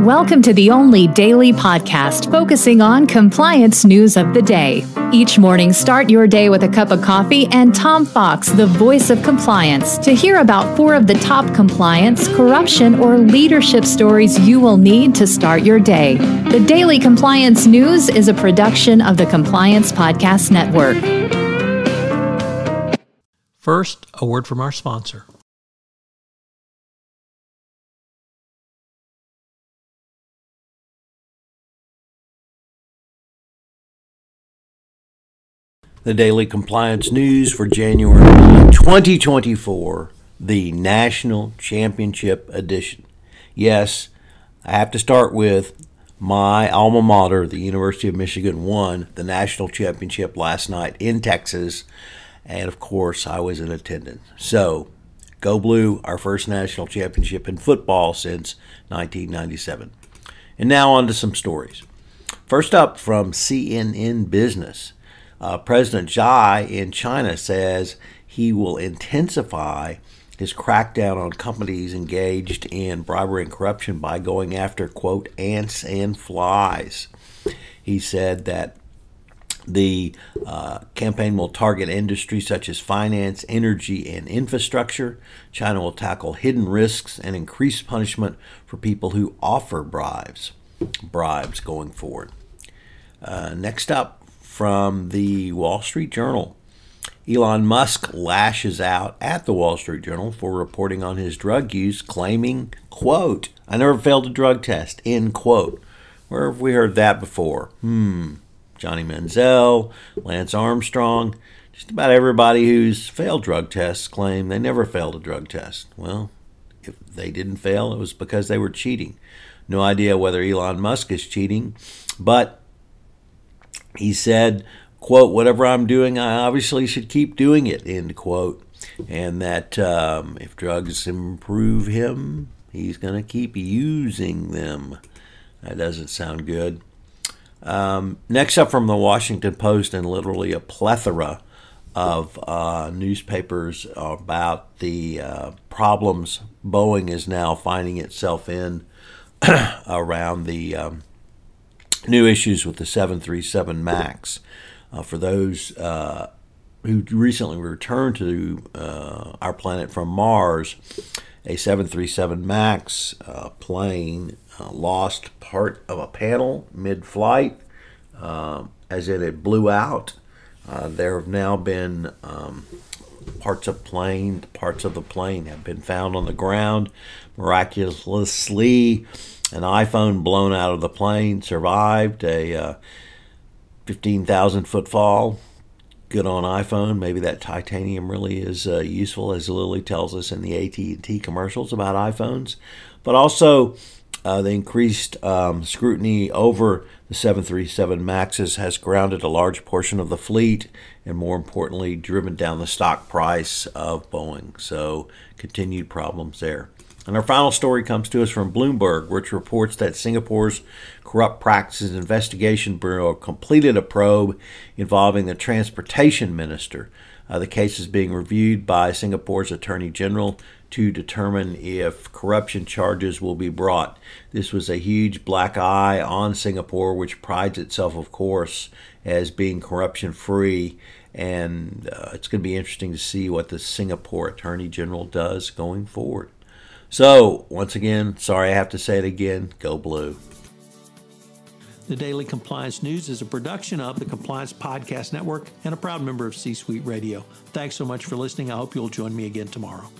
Welcome to the only daily podcast focusing on compliance news of the day. Each morning, start your day with a cup of coffee and Tom Fox, the voice of compliance, to hear about 4 of the top compliance, corruption, or leadership stories you will need to start your day. The Daily Compliance News is a production of the Compliance Podcast Network. First, a word from our sponsor. The Daily Compliance News for January 2024, the National Championship Edition. Yes, I have to start with my alma mater, the University of Michigan, won the National Championship last night in Texas, and of course I was in attendance. So, go Blue, our first national championship in football since 1997. And now on to some stories. First up from CNN Business. President Xi in China says he will intensify his crackdown on companies engaged in bribery and corruption by going after, quote, ants and flies. He said that the campaign will target industries such as finance, energy, and infrastructure. China will tackle hidden risks and increase punishment for people who offer bribes going forward. Next up, from the Wall Street Journal, Elon Musk lashes out at the Wall Street Journal for reporting on his drug use, claiming, quote, I never failed a drug test, end quote. Where have we heard that before? Johnny Manziel, Lance Armstrong, just about everybody who's failed drug tests claim they never failed a drug test. Well, if they didn't fail, it was because they were cheating. No idea whether Elon Musk is cheating, but he said, quote, whatever I'm doing, I obviously should keep doing it, end quote. And that if drugs improve him, he's going to keep using them. That doesn't sound good. Next up from the Washington Post, and literally a plethora of newspapers about the problems Boeing is now finding itself in around the new issues with the 737 MAX. For those who recently returned to our planet from Mars, a 737 MAX plane lost part of a panel mid-flight, as in it blew out. There have now been parts of the plane have been found on the ground. Miraculously, an iPhone blown out of the plane survived a 15,000-foot fall. Good on iPhone. Maybe that titanium really is useful, as Lily tells us in the AT&T commercials about iPhones. But also, the increased scrutiny over the 737 MAXs has grounded a large portion of the fleet and, more importantly, driven down the stock price of Boeing. So, continued problems there. And our final story comes to us from Bloomberg, which reports that Singapore's Corrupt Practices Investigation Bureau completed a probe involving the transportation minister. The case is being reviewed by Singapore's Attorney General to determine if corruption charges will be brought. This was a huge black eye on Singapore, which prides itself, of course, as being corruption-free. And it's going to be interesting to see what the Singapore Attorney General does going forward. So, once again, sorry I have to say it again, go Blue. The Daily Compliance News is a production of the Compliance Podcast Network and a proud member of C-Suite Radio. Thanks so much for listening. I hope you'll join me again tomorrow.